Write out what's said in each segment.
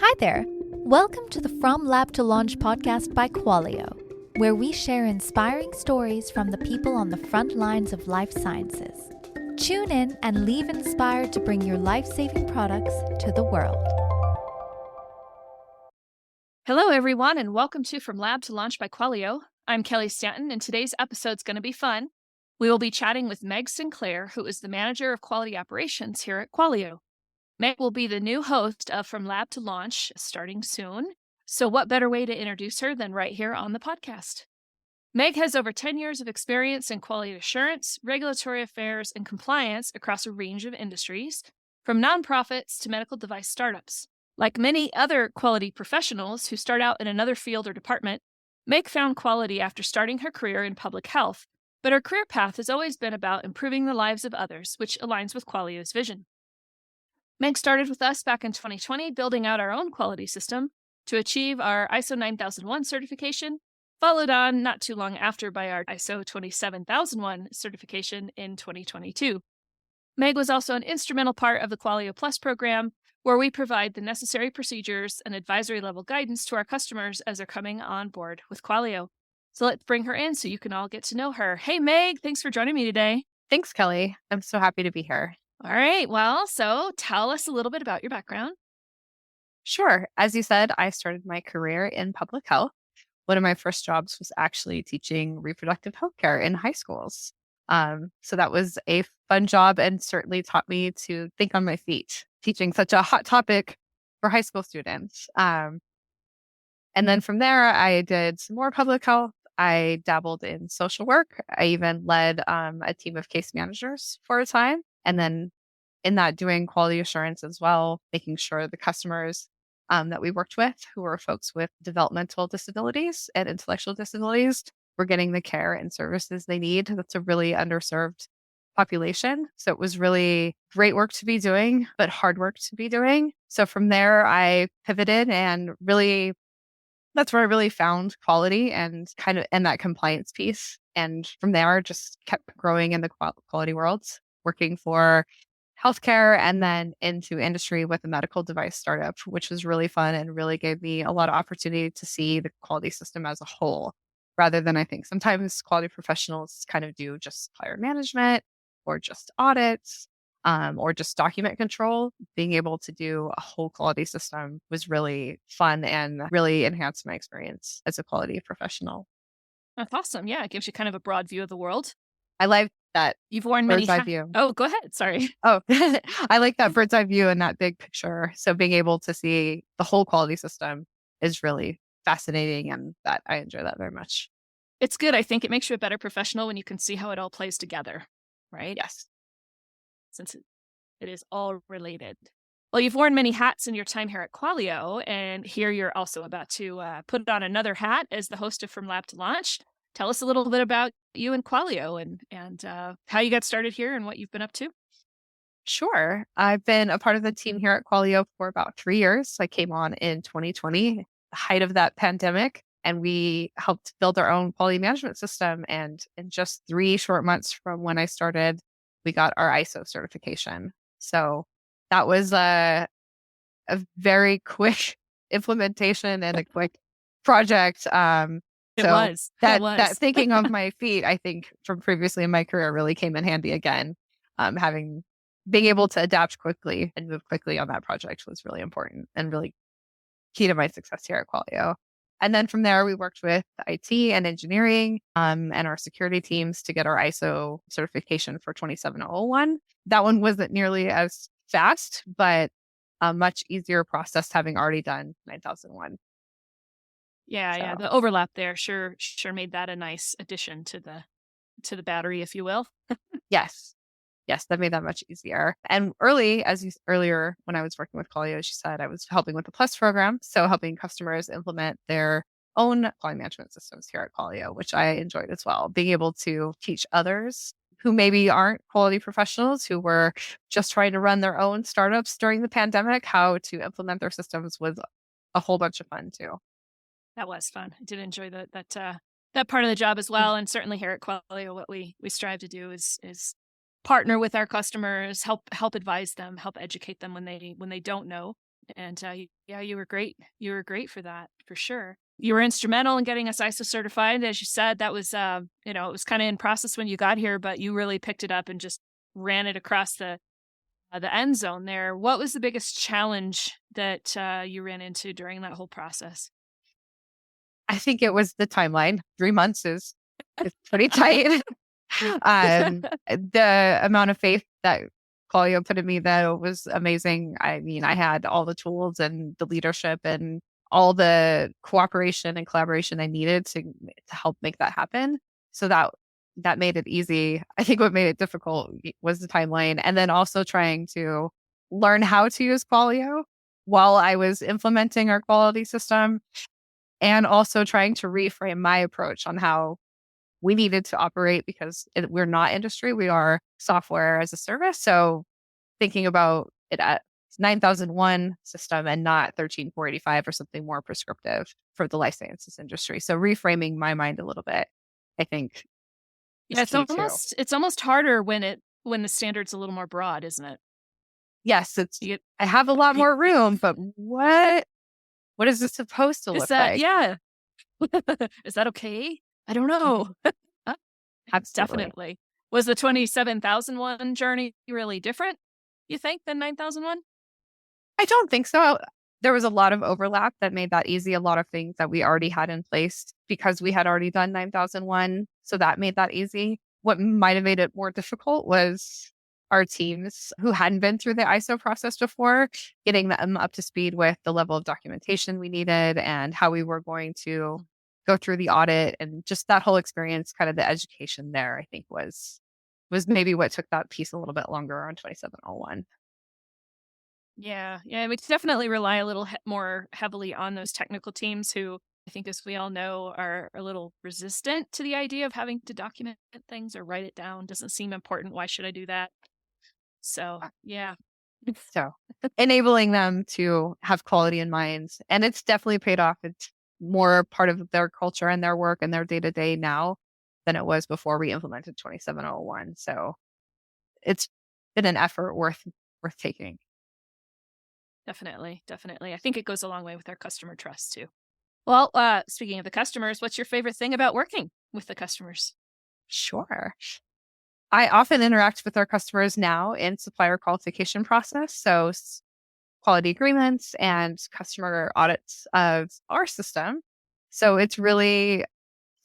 Hi there. Welcome to the From Lab to Launch podcast by Qualio, where we share inspiring stories from the people on the front lines of life sciences. Tune in and leave inspired to bring your life-saving products to the world. Hello, everyone, and welcome to From Lab to Launch by Qualio. I'm Kelly Stanton, and today's episode's going to be fun. We will be chatting with Meg Sinclair, who is the Manager of Quality Operations here at Qualio. Meg will be the new host of From Lab to Launch starting soon. So what better way to introduce her than right here on the podcast? Meg has over 10 years of experience in quality assurance, regulatory affairs, and compliance across a range of industries, from nonprofits to medical device startups. Like many other quality professionals who start out in another field or department, Meg found quality after starting her career in public health, but her career path has always been about improving the lives of others, which aligns with Qualio's vision. Meg started with us back in 2020, building out our own quality system to achieve our ISO 9001 certification, followed on not too long after by our ISO 27001 certification in 2022. Meg was also an instrumental part of the Qualio Plus program, where we provide the necessary procedures and advisory level guidance to our customers as they're coming on board with Qualio. So let's bring her in so you can all get to know her. Hey, Meg, thanks for joining me today. Thanks, Kelly. I'm so happy to be here. All right. Well, so tell us a little bit about your background. Sure. As you said, I started my career in public health. One of my first jobs was actually teaching reproductive health care in high schools. So that was a fun job and certainly taught me to think on my feet, teaching such a hot topic for high school students. And then from there, I did some more public health. I dabbled in social work. I even led a team of case managers for a time. And then in that, doing quality assurance as well, making sure the customers that we worked with, who were folks with developmental disabilities and intellectual disabilities, were getting the care and services they need. That's a really underserved population. So it was really great work to be doing, but hard work to be doing. So from there, I pivoted and really, that's where I really found quality and that compliance piece. And from there, just kept growing in the quality world, working for healthcare and then into industry with a medical device startup, which was really fun and really gave me a lot of opportunity to see the quality system as a whole, rather than I think sometimes quality professionals kind of do just supplier management or just audits or just document control. Being able to do a whole quality system was really fun and really enhanced my experience as a quality professional. That's awesome. Yeah, it gives you kind of a broad view of the world. I like that you've worn many bird's eye view. Oh, go ahead. Sorry. Oh, I like that bird's eye view and that big picture. So being able to see the whole quality system is really fascinating, and that I enjoy that very much. It's good. I think it makes you a better professional when you can see how it all plays together, right? Yes. Since it is all related. Well, you've worn many hats in your time here at Qualio, and here you're also about to put on another hat as the host of From Lab to Launch. Tell us a little bit about you and Qualio and how you got started here and what you've been up to. Sure. I've been a part of the team here at Qualio for about 3 years. I came on in 2020, the height of that pandemic, and we helped build our own quality management system. And in just 3 short months from when I started, we got our ISO certification. So that was a very quick implementation and a quick project. It was. That thinking of my feet, I think from previously in my career really came in handy again. Being able to adapt quickly and move quickly on that project was really important and really key to my success here at Qualio. And then from there, we worked with IT and engineering and our security teams to get our ISO certification for 27001. That one wasn't nearly as fast, but a much easier process having already done 9001. Yeah, the overlap there sure made that a nice addition to the battery, if you will. Yes, that made that much easier. And earlier when I was working with Qualio, as you said, I was helping with the Plus program, so helping customers implement their own quality management systems here at Qualio, which I enjoyed as well. Being able to teach others who maybe aren't quality professionals, who were just trying to run their own startups during the pandemic, how to implement their systems was a whole bunch of fun too. That was fun. I did enjoy that part of the job as well. And certainly here at Qualio, what we strive to do is partner with our customers, help advise them, help educate them when they don't know. And yeah, you were great. You were great for that, for sure. You were instrumental in getting us ISO certified. As you said, that was, it was kind of in process when you got here, but you really picked it up and just ran it across the end zone there. What was the biggest challenge that you ran into during that whole process? I think it was the timeline. 3 months is pretty tight. The amount of faith that Qualio put in me, though, was amazing. I mean, I had all the tools and the leadership and all the cooperation and collaboration I needed to help make that happen. So that made it easy. I think what made it difficult was the timeline, and then also trying to learn how to use Qualio while I was implementing our quality system, and also trying to reframe my approach on how we needed to operate, because we're not industry, we are software as a service. So thinking about it at 9001 system and not 13485 or something more prescriptive for the life sciences industry. So reframing my mind a little bit, I think. Yeah, it's almost harder when the standard's a little more broad, isn't it? Yes, I have a lot more room, but what is this supposed to look like? Yeah. Is that okay? I don't know. Absolutely. Definitely. Was the 27001 journey really different, you think, than 9001? I don't think so. There was a lot of overlap that made that easy. A lot of things that we already had in place because we had already done 9001. So that made that easy. What might have made it more difficult was our teams who hadn't been through the ISO process before, getting them up to speed with the level of documentation we needed and how we were going to go through the audit, and just that whole experience, kind of the education there, I think was maybe what took that piece a little bit longer on 2701. Yeah, we definitely rely a little more heavily on those technical teams who, I think, as we all know, are a little resistant to the idea of having to document things or write it down. Doesn't seem important. Why should I do that? So, yeah. So enabling them to have quality in mind. And it's definitely paid off. It's more part of their culture and their work and their day-to-day now than it was before we implemented 2701. So it's been an effort worth taking. Definitely. I think it goes a long way with our customer trust too. Well, speaking of the customers, what's your favorite thing about working with the customers? Sure. I often interact with our customers now in supplier qualification process. So quality agreements and customer audits of our system. So it's really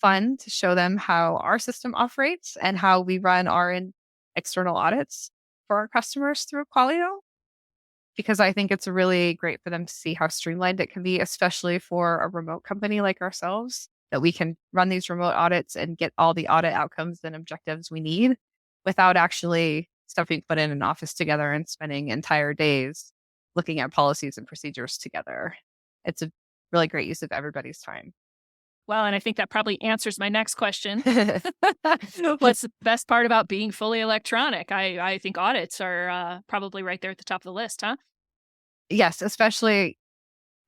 fun to show them how our system operates and how we run our external audits for our customers through Qualio, because I think it's really great for them to see how streamlined it can be, especially for a remote company like ourselves, that we can run these remote audits and get all the audit outcomes and objectives we need without actually stuffing foot in an office together and spending entire days looking at policies and procedures together. It's a really great use of everybody's time. Well, and I think that probably answers my next question. What's the best part about being fully electronic? I think audits are probably right there at the top of the list, huh? Yes, especially,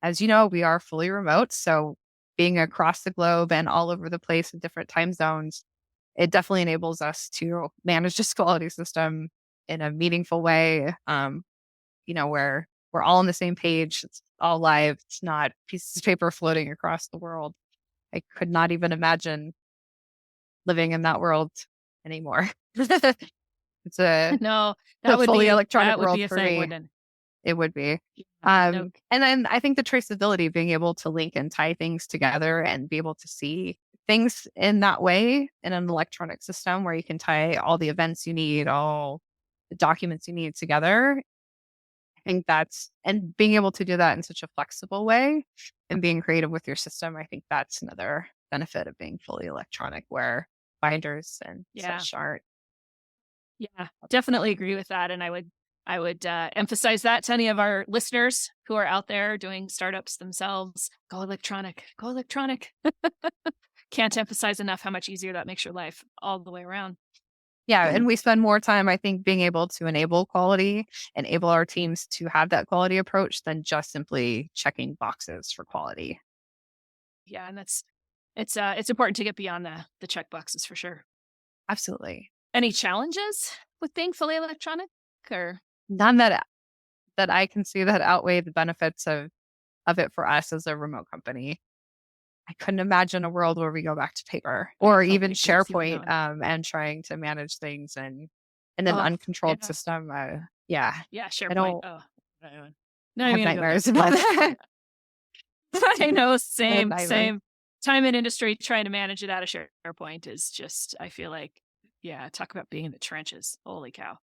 as you know, we are fully remote. So being across the globe and all over the place in different time zones, it definitely enables us to manage this quality system in a meaningful way, where we're all on the same page. It's all live. It's not pieces of paper floating across the world. I could not even imagine living in that world anymore. It's no, that would fully be electronic that would world be a for thing, me. wouldn't It would be. it? And then I think the traceability, being able to link and tie things together and be able to see things in that way in an electronic system where you can tie all the events you need, all the documents you need together. I think and being able to do that in such a flexible way and being creative with your system, I think that's another benefit of being fully electronic, where binders and such aren't. Yeah, definitely agree with that. And I would emphasize that to any of our listeners who are out there doing startups themselves. Go electronic. Go electronic. Can't emphasize enough how much easier that makes your life all the way around. Yeah. And we spend more time, I think, being able to enable quality, enable our teams to have that quality approach than just simply checking boxes for quality. Yeah. And it's important to get beyond the check boxes for sure. Absolutely. Any challenges with being fully electronic, or? None that that I can see that outweigh the benefits of it for us as a remote company. I couldn't imagine a world where we go back to paper or even SharePoint and trying to manage things and in an uncontrolled system. Yeah, SharePoint. I have nightmares about that. I know, same. Time in industry trying to manage it out of SharePoint is just, I feel like, talk about being in the trenches. Holy cow.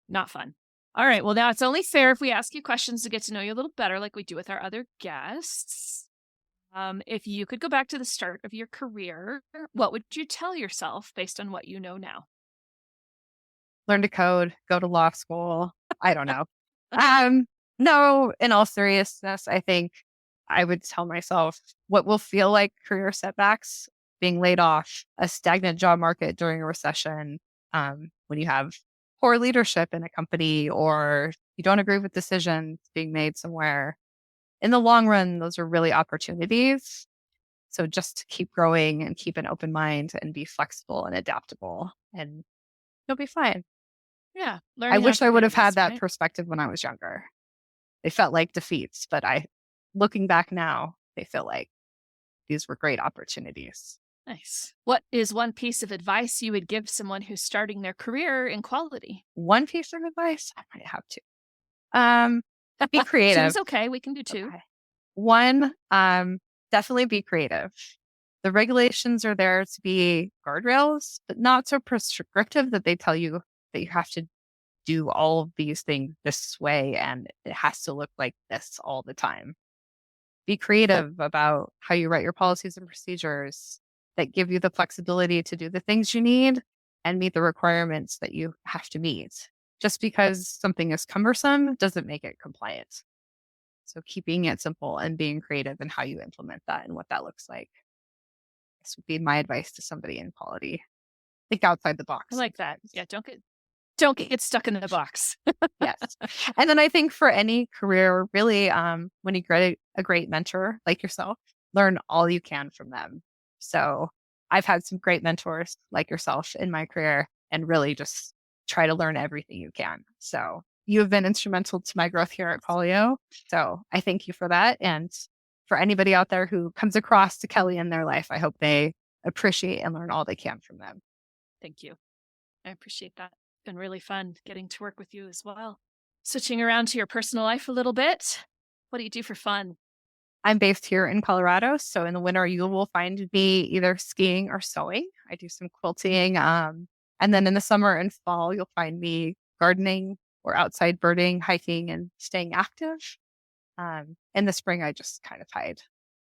Not fun. All right. Well, now it's only fair if we ask you questions to get to know you a little better, like we do with our other guests. If you could go back to the start of your career, what would you tell yourself based on what you know now? Learn to code, go to law school. I don't know. No, in all seriousness, I think I would tell myself what will feel like career setbacks, being laid off, a stagnant job market during a recession, when you have poor leadership in a company or you don't agree with decisions being made somewhere. In the long run, those are really opportunities. So just to keep growing and keep an open mind and be flexible and adaptable, and you'll be fine. Yeah. I wish I would have had that perspective when I was younger. They felt like defeats, but looking back now, they feel like these were great opportunities. Nice. What is one piece of advice you would give someone who's starting their career in quality? One piece of advice? I might have to. Be creative. Two's okay. We can do two. Okay. One, definitely be creative. The regulations are there to be guardrails, but not so prescriptive that they tell you that you have to do all of these things this way and it has to look like this all the time. Be creative about how you write your policies and procedures that give you the flexibility to do the things you need and meet the requirements that you have to meet. Just because something is cumbersome doesn't make it compliant. So keeping it simple and being creative in how you implement that and what that looks like. This would be my advice to somebody in quality. Think outside the box. I like that. Yeah, don't get stuck in the box. Yes. And then I think for any career, really, when you get a great mentor like yourself, learn all you can from them. So I've had some great mentors like yourself in my career and really just try to learn everything you can. So you have been instrumental to my growth here at Qualio. So I thank you for that. And for anybody out there who comes across to Kelly in their life, I hope they appreciate and learn all they can from them. Thank you. I appreciate that. It's been really fun getting to work with you as well. Switching around to your personal life a little bit. What do you do for fun? I'm based here in Colorado. So in the winter, you will find me either skiing or sewing. I do some quilting. And then in the summer and fall, you'll find me gardening or outside birding, hiking, and staying active. In the spring, I just kind of hide.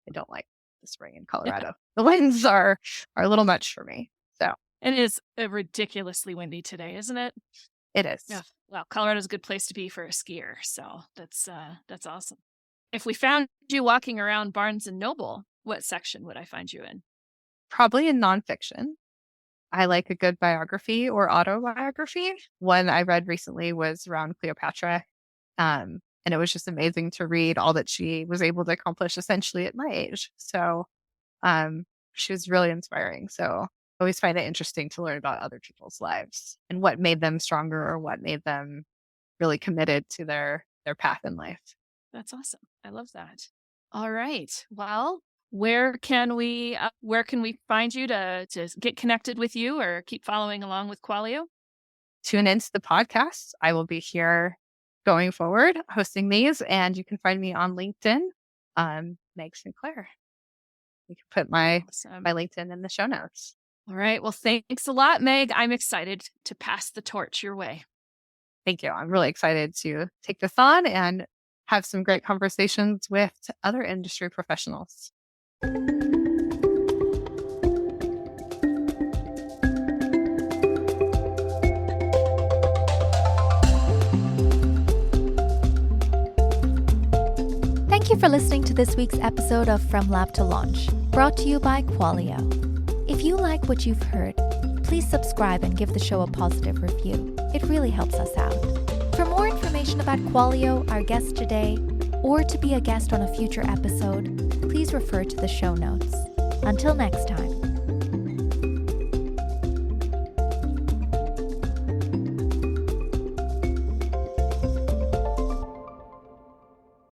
I don't like the spring in Colorado. The winds are a little much for me. So it is ridiculously windy today, isn't it? It is. Yeah. Well, Colorado's a good place to be for a skier. So that's awesome. If we found you walking around Barnes and Noble, what section would I find you in? Probably in nonfiction. I like a good biography or autobiography. One I read recently was around Cleopatra. And it was just amazing to read all that she was able to accomplish essentially at my age. So she was really inspiring. So I always find it interesting to learn about other people's lives and what made them stronger or what made them really committed to their path in life. That's awesome. I love that. All right. Well, where can we find you to get connected with you or keep following along with Qualio? Tune into the podcast. I will be here going forward hosting these, and you can find me on LinkedIn, Meg Sinclair. You can put my LinkedIn in the show notes. All right. Well, thanks a lot, Meg. I'm excited to pass the torch your way. Thank you. I'm really excited to take this on and have some great conversations with other industry professionals. Thank you for listening to this week's episode of From Lab to Launch, brought to you by Qualio. If you like what you've heard, please subscribe and give the show a positive review. It really helps us out. For more information about Qualio, our guest today, or to be a guest on a future episode, please refer to the show notes. Until next time.